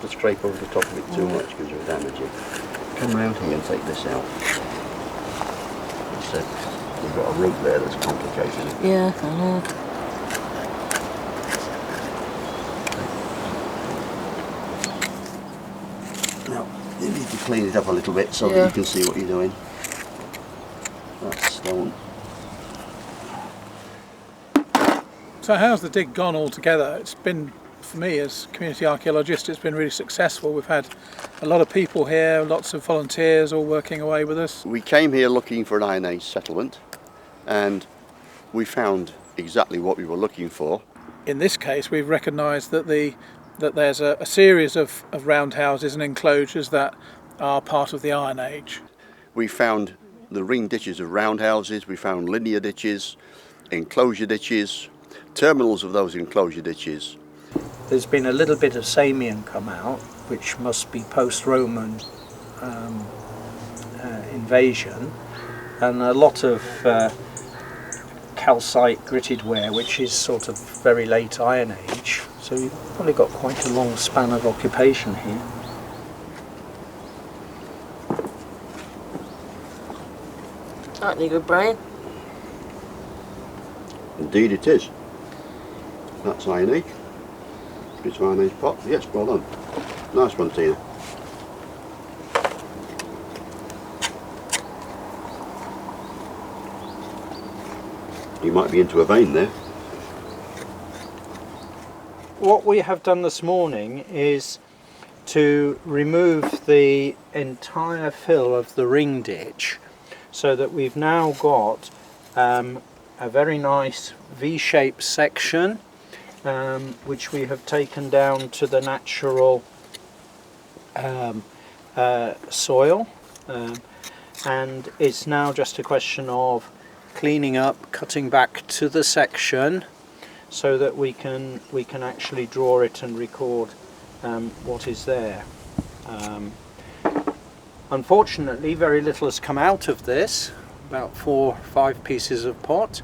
to scrape over the top of it too much because you'll damage it. Come round here and take this out. That's it. You've got a root there that's complicated it. Yeah, I know. Now, you need to clean it up a little bit so that you can see what you're doing. That's stone. So how's the dig gone altogether? It's been, for me as community archaeologist, it's been really successful. We've had a lot of people here, lots of volunteers all working away with us. We came here looking for an Iron Age settlement and we found exactly what we were looking for. In this case, we've recognised that there's a series of roundhouses and enclosures that are part of the Iron Age. We found the ring ditches of roundhouses, we found linear ditches, enclosure ditches, terminals of those enclosure ditches. There's been a little bit of Samian come out, which must be post-Roman invasion, and a lot of calcite gritted ware, which is sort of very late Iron Age. So you've probably got quite a long span of occupation here. Aren't you good, Brian? Indeed it is. That's Iron Age. It's Iron Age pot. Yes, well done. Nice one, Tina. You might be into a vein there. What we have done this morning is to remove the entire fill of the ring ditch, so that we've now got a very nice V-shaped section which we have taken down to the natural soil, and it's now just a question of cleaning up, cutting back to the section so that we can actually draw it and record what is there. Unfortunately, very little has come out of this, about 4 or 5 pieces of pot,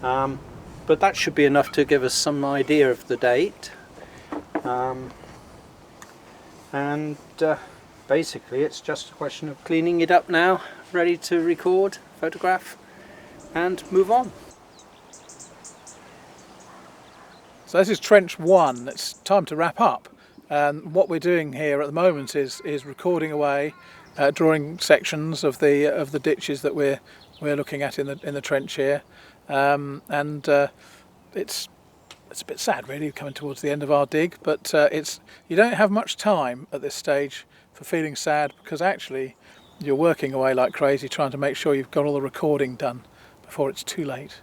but that should be enough to give us some idea of the date. Basically it's just a question of cleaning it up now, ready to record, photograph and move on. So this is trench 1. It's time to wrap up. What we're doing here at the moment is recording away, drawing sections of the ditches that we're looking at in the trench here, it's a bit sad really coming towards the end of our dig, but you don't have much time at this stage for feeling sad, because actually you're working away like crazy trying to make sure you've got all the recording done before it's too late.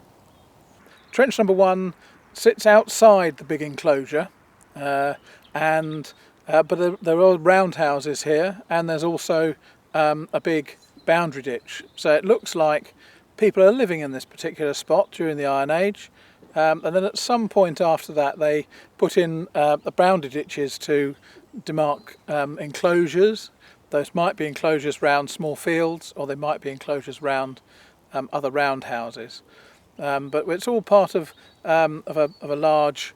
Trench number 1 sits outside the big enclosure, but there are roundhouses here, and there's also a big boundary ditch. So it looks like people are living in this particular spot during the Iron Age, and then at some point after that they put in the boundary ditches to demark enclosures. Those might be enclosures round small fields, or they might be enclosures round other roundhouses. But it's all part of a large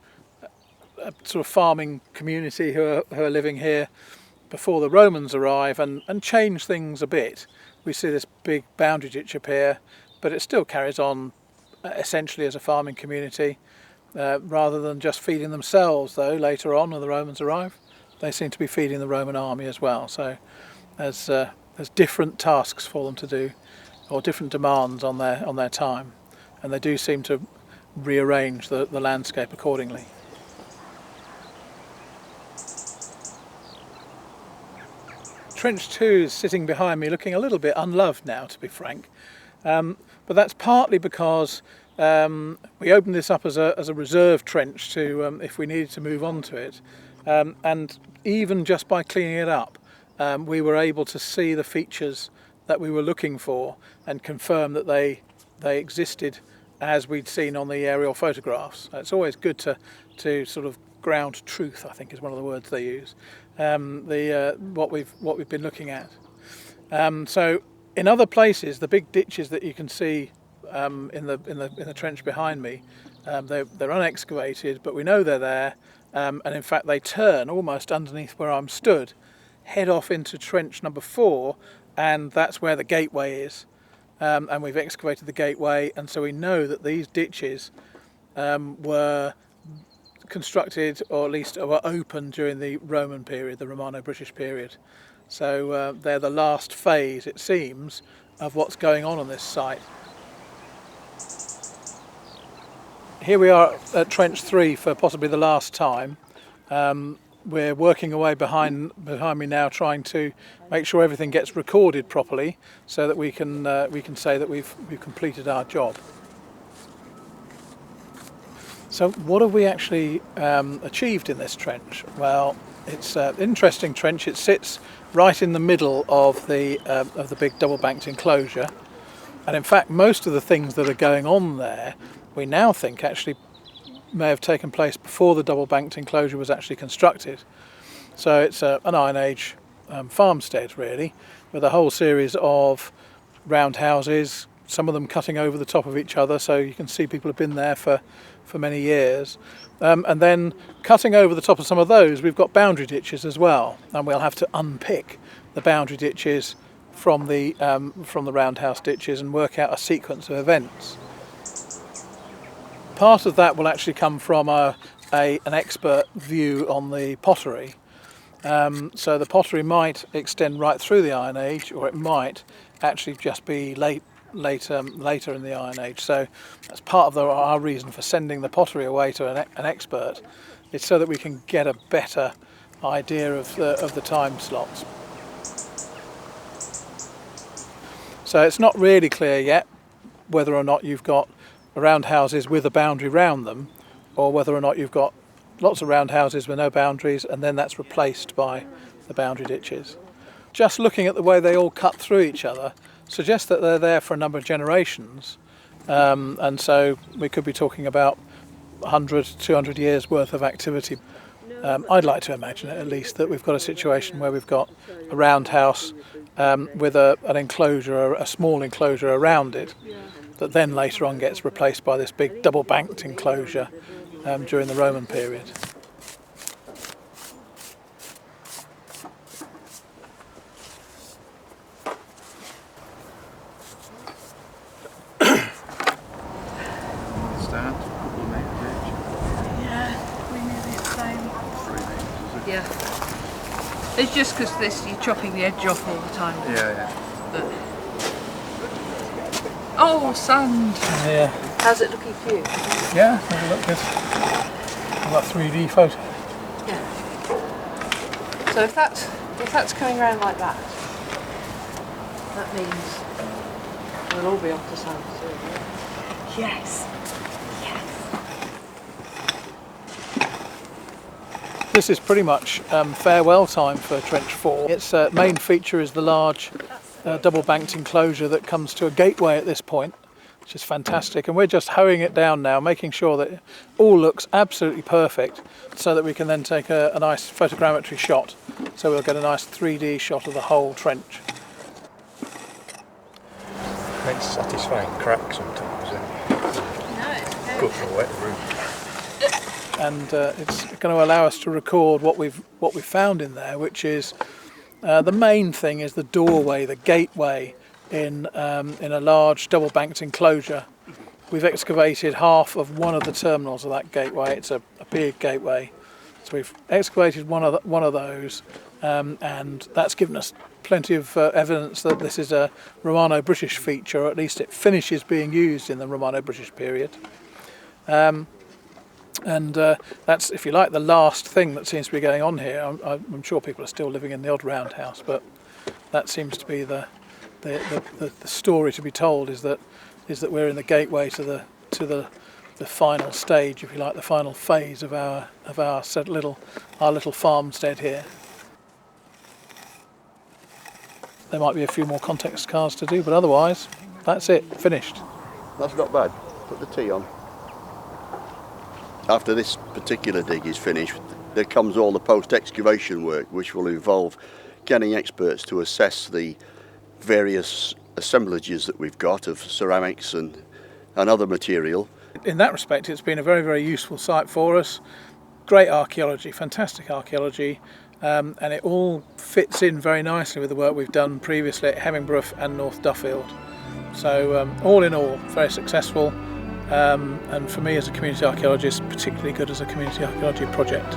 sort of farming community who are living here before the Romans arrive and change things a bit. We see this big boundary ditch appear, but it still carries on essentially as a farming community, rather than just feeding themselves, though later on when the Romans arrive they seem to be feeding the Roman army as well. So there's different tasks for them to do, or different demands on their time, and they do seem to rearrange the landscape accordingly. Trench 2 is sitting behind me looking a little bit unloved now, to be frank, but that's partly because we opened this up as a reserve trench to if we needed to move on to it, and even just by cleaning it up we were able to see the features that we were looking for and confirm that they existed as we'd seen on the aerial photographs. It's always good to sort of ground truth, I think is one of the words they use, what we've been looking at. So in other places, the big ditches that you can see in the trench behind me, they're unexcavated, but we know they're there, and in fact they turn almost underneath where I'm stood, head off into trench number 4, and that's where the gateway is. And we've excavated the gateway, and so we know that these ditches were constructed, or at least were open during the Roman period, the Romano-British period. So they're the last phase, it seems, of what's going on this site. Here we are at Trench 3 for possibly the last time. We're working away behind me now, trying to make sure everything gets recorded properly, so that we can say that we've completed our job. So what have we actually achieved in this trench? Well, it's an interesting trench. It sits right in the middle of the big double-banked enclosure, and in fact most of the things that are going on there we now think actually may have taken place before the double-banked enclosure was actually constructed. So it's an Iron Age farmstead really, with a whole series of round houses, some of them cutting over the top of each other, so you can see people have been there for many years. And then cutting over the top of some of those, we've got boundary ditches as well, and we'll have to unpick the boundary ditches from the roundhouse ditches and work out a sequence of events. Part of that will actually come from an expert view on the pottery. So the pottery might extend right through the Iron Age, or it might actually just be later in the Iron Age. So that's part of our reason for sending the pottery away to an expert. It's so that we can get a better idea of the time slots. So it's not really clear yet whether or not you've got roundhouses with a boundary round them, or whether or not you've got lots of roundhouses with no boundaries and then that's replaced by the boundary ditches. Just looking at the way they all cut through each other suggests that they're there for a number of generations, and so we could be talking about 100, 200 years worth of activity. I'd like to imagine at least that we've got a situation where we've got a roundhouse with an enclosure, a small enclosure around it, that then later on gets replaced by this big double-banked enclosure during the Roman period. Stand, couple of metres each. Yeah, we knew the same. 3 metres, is it? Yeah. It's just because you're chopping the edge off all the time. Yeah. But... Oh, sand! Yeah, How's it looking for you? yeah, it'll look good. I've got a 3D photo. Yeah. So if that's coming around like that, that means we'll all be off to sand soon. Yes. This is pretty much farewell time for Trench 4. Its main feature is the large double-banked enclosure that comes to a gateway at this point, which is fantastic, and we're just hoeing it down now, making sure that it all looks absolutely perfect so that we can then take a nice photogrammetry shot, so we'll get a nice 3D shot of the whole trench. Makes satisfying crack sometimes, isn't it? No, it's Good for a wet room. And it's going to allow us to record what we've found in there, which is the main thing is the doorway, the gateway in a large double-banked enclosure. We've excavated half of one of the terminals of that gateway. It's a big gateway, so we've excavated one of those, and that's given us plenty of evidence that this is a Romano-British feature, or at least it finishes being used in the Romano-British period. And that's, if you like, the last thing that seems to be going on here. I'm sure people are still living in the odd roundhouse, but that seems to be the story to be told, is that we're in the gateway to the final stage, if you like, the final phase of our little farmstead here. There might be a few more context cards to do, but otherwise, that's it, finished. That's not bad. Put the tea on. After this particular dig is finished, there comes all the post-excavation work, which will involve getting experts to assess the various assemblages that we've got of ceramics and other material. In that respect, it's been a very, very useful site for us. great archaeology, fantastic archaeology, and it all fits in very nicely with the work we've done previously at Hemmingbrough and North Duffield. So all in all, very successful, and for me as a community archaeologist, particularly good as a community archaeology project.